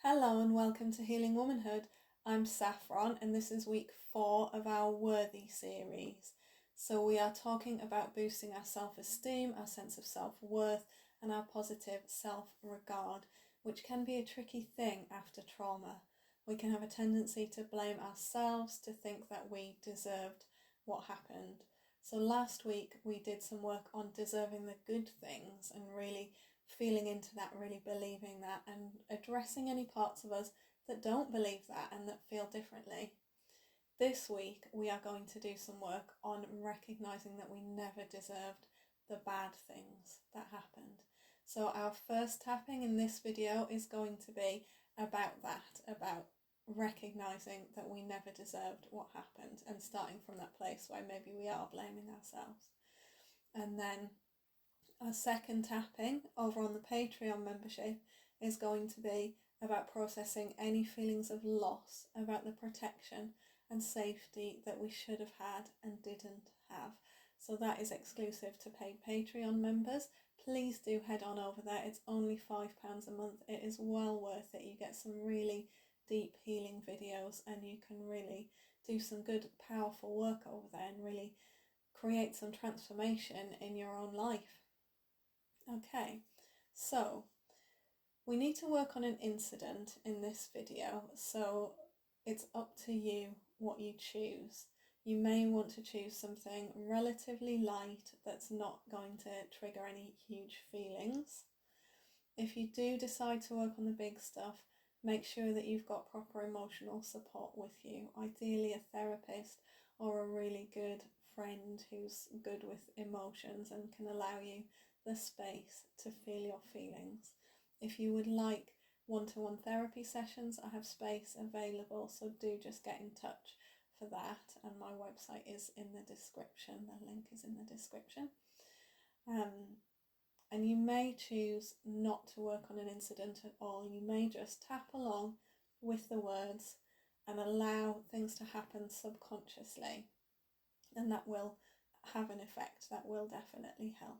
Hello and welcome to Healing Womanhood. I'm Saffron and this is week 4 of our Worthy series. So we are talking about boosting our self-esteem, our sense of self-worth and our positive self-regard, which can be a tricky thing after trauma. We can have a tendency to blame ourselves, to think that we deserved what happened. So last week we did some work on deserving the good things and really feeling into that, really believing that, and addressing any parts of us that don't believe that and that feel differently. This week we are going to do some work on recognizing that we never deserved the bad things that happened. So our first tapping in this video is going to be about that, about recognizing that we never deserved what happened and starting from that place where maybe we are blaming ourselves. And then our second tapping over on the Patreon membership is going to be about processing any feelings of loss, about the protection and safety that we should have had and didn't have. So that is exclusive to paid Patreon members. Please do head on over there. It's only £5 a month. It is well worth it. You get some really deep healing videos and you can really do some good, powerful work over there and really create some transformation in your own life. Okay, so we need to work on an incident in this video, so it's up to you what you choose. You may want to choose something relatively light that's not going to trigger any huge feelings. If you do decide to work on the big stuff, make sure that you've got proper emotional support with you, ideally a therapist or a really good friend who's good with emotions and can allow you the space to feel your feelings. If you would like one-to-one therapy sessions, I have space available, so do just get in touch for that, and my website is in the description. The link is in the description. And you may choose not to work on an incident at all. You may just tap along with the words and allow things to happen subconsciously, and that will have an effect. That will definitely help.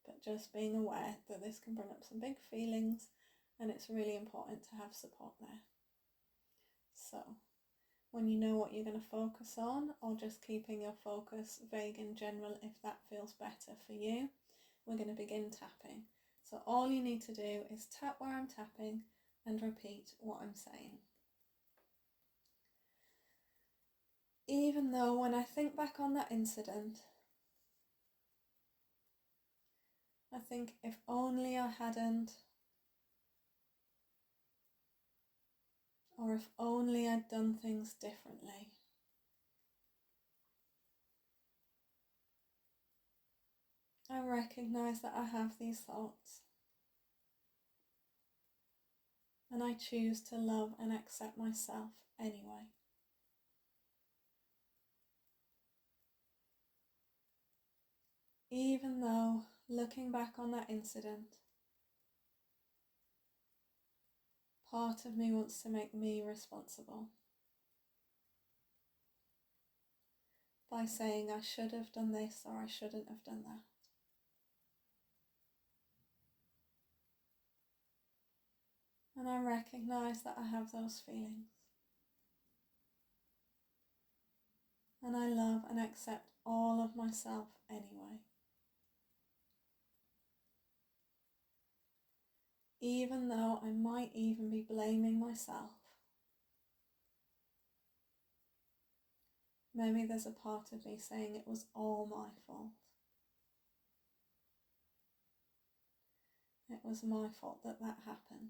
But just being aware that this can bring up some big feelings and it's really important to have support there. So when you know what you're going to focus on, or just keeping your focus vague and general if that feels better for you, we're going to begin tapping. So all you need to do is tap where I'm tapping and repeat what I'm saying. Even though when I think back on that incident, I think if only I hadn't, or if only I'd done things differently. I recognise that I have these thoughts, and I choose to love and accept myself anyway. Even though, looking back on that incident, part of me wants to make me responsible by saying I should have done this or I shouldn't have done that. And I recognise that I have those feelings. And I love and accept all of myself anyway. Even though I might even be blaming myself. Maybe there's a part of me saying it was all my fault. It was my fault that that happened.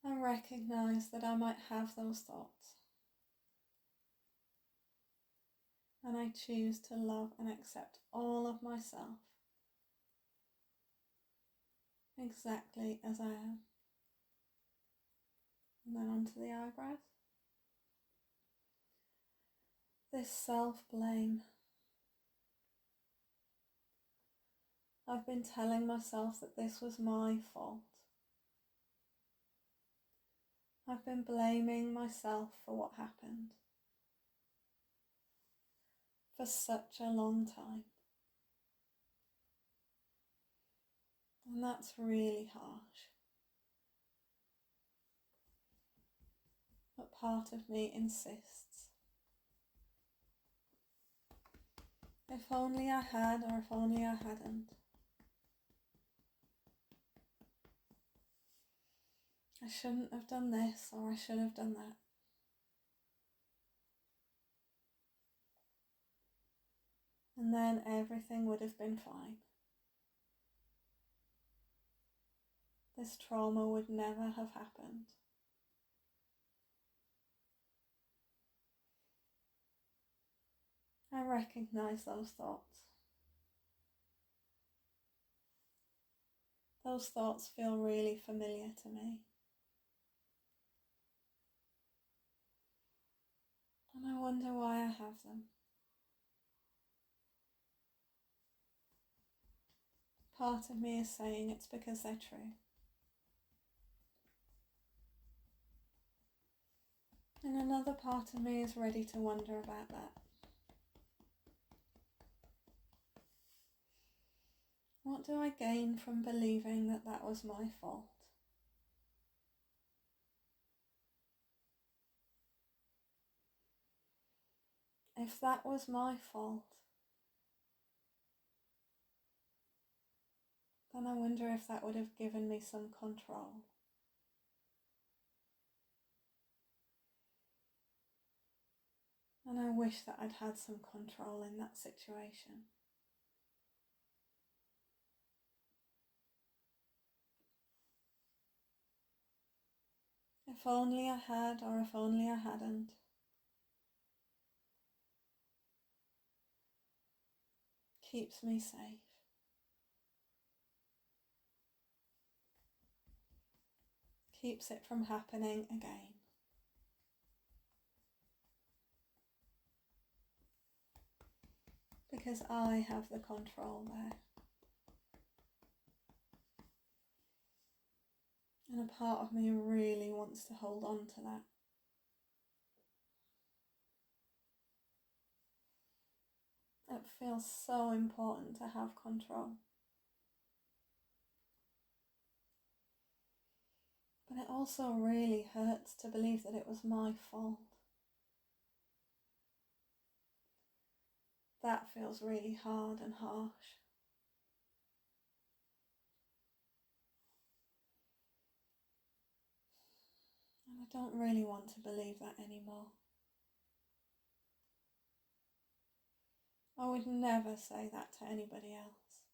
I recognise that I might have those thoughts. And I choose to love and accept all of myself exactly as I am. And then onto the eyebrows. This self-blame. I've been telling myself that this was my fault. I've been blaming myself for what happened for such a long time. And that's really harsh. But part of me insists. If only I had, or if only I hadn't. I shouldn't have done this, or I should have done that. And then everything would have been fine. This trauma would never have happened. I recognize those thoughts. Those thoughts feel really familiar to me. And I wonder why I have them. Part of me is saying it's because they're true. And another part of me is ready to wonder about that. What do I gain from believing that that was my fault? If that was my fault, then I wonder if that would have given me some control. And I wish that I'd had some control in that situation. If only I had, or if only I hadn't. Keeps me safe. Keeps it from happening again. Because I have the control there. And a part of me really wants to hold on to that. It feels so important to have control. But it also really hurts to believe that it was my fault. That feels really hard and harsh. And I don't really want to believe that anymore. I would never say that to anybody else.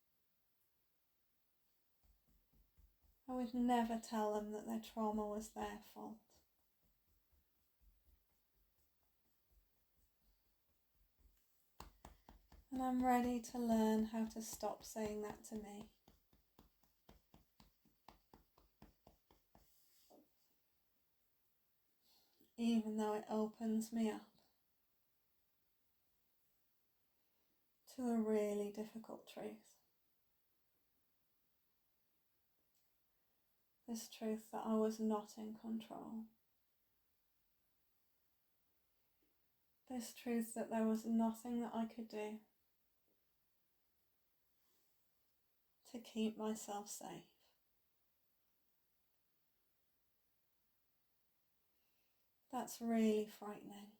I would never tell them that their trauma was their fault. And I'm ready to learn how to stop saying that to me. Even though it opens me up to a really difficult truth. This truth that I was not in control. This truth that there was nothing that I could do to keep myself safe. That's really frightening.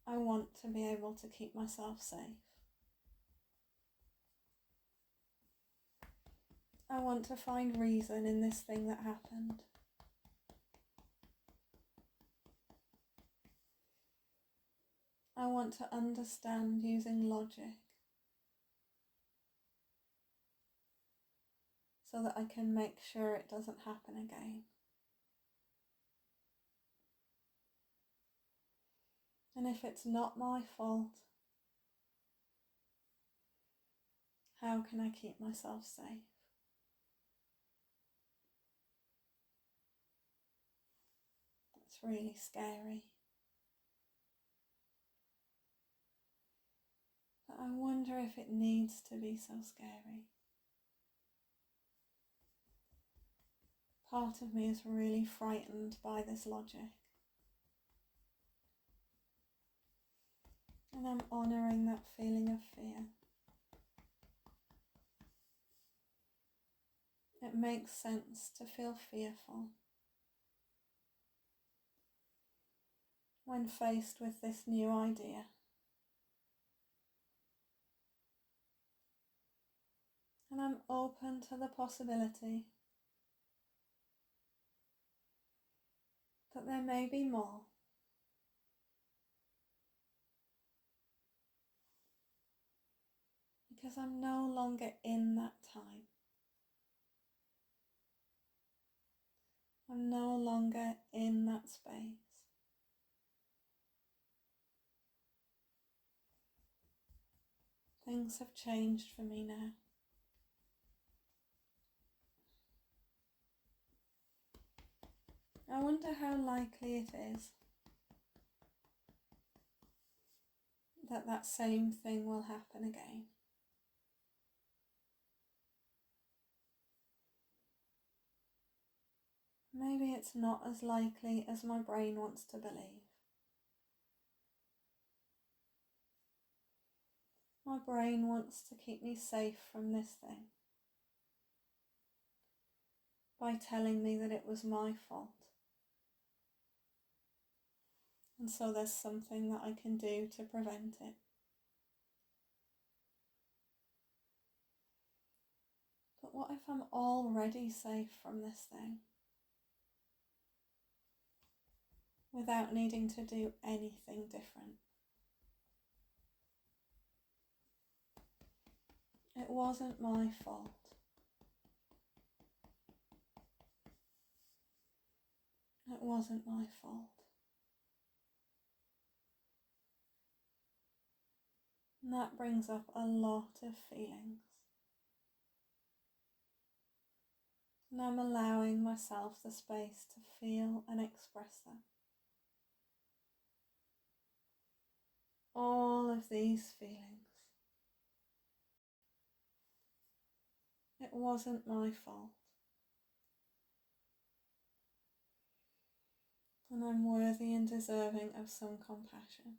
I want to be able to keep myself safe. I want to find reason in this thing that happened. I want to understand using logic so that I can make sure it doesn't happen again. And if it's not my fault, how can I keep myself safe? It's really scary. But I wonder if it needs to be so scary. Part of me is really frightened by this logic. And I'm honouring that feeling of fear. It makes sense to feel fearful when faced with this new idea. And I'm open to the possibility that there may be more. Because I'm no longer in that time. I'm no longer in that space. Things have changed for me now. I wonder how likely it is that that same thing will happen again. Maybe it's not as likely as my brain wants to believe. My brain wants to keep me safe from this thing by telling me that it was my fault. And so there's something that I can do to prevent it. But what if I'm already safe from this thing without needing to do anything different? It wasn't my fault. It wasn't my fault. And that brings up a lot of feelings. And I'm allowing myself the space to feel and express them. All of these feelings. It wasn't my fault. And I'm worthy and deserving of some compassion.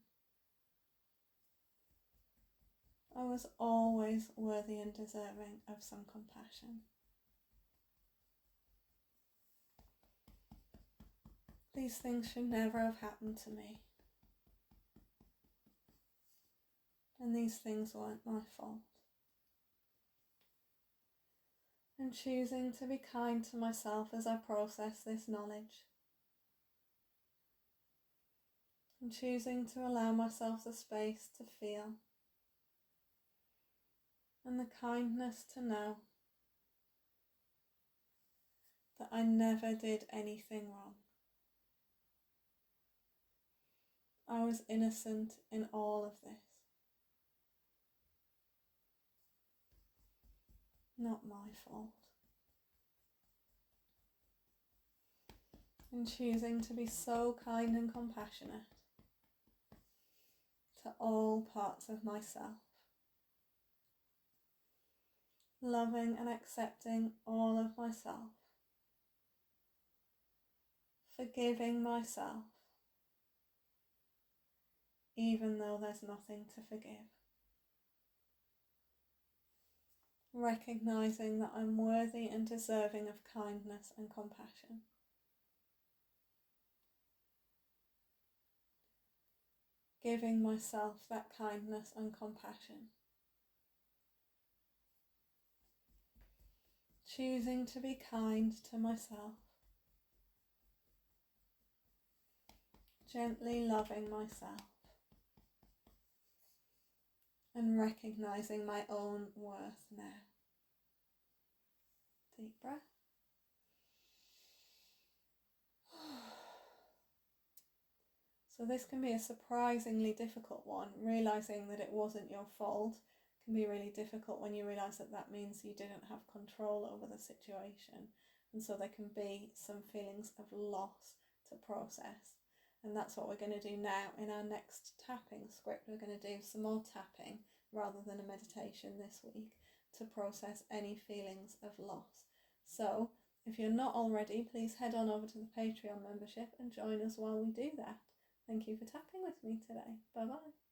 I was always worthy and deserving of some compassion. These things should never have happened to me. And these things weren't my fault. And choosing to be kind to myself as I process this knowledge. And choosing to allow myself the space to feel. And the kindness to know that I never did anything wrong. I was innocent in all of this. Not my fault. And choosing to be so kind and compassionate to all parts of myself. Loving and accepting all of myself. Forgiving myself, even though there's nothing to forgive. Recognizing that I'm worthy and deserving of kindness and compassion. Giving myself that kindness and compassion. Choosing to be kind to myself. Gently loving myself. And recognizing my own worth now. Deep breath. So this can be a surprisingly difficult one. Realizing that it wasn't your fault can be really difficult when you realize that that means you didn't have control over the situation. And so there can be some feelings of loss to process. And that's what we're going to do now in our next tapping script. We're going to do some more tapping rather than a meditation this week to process any feelings of loss. So if you're not already, please head on over to the Patreon membership and join us while we do that. Thank you for tapping with me today. Bye bye.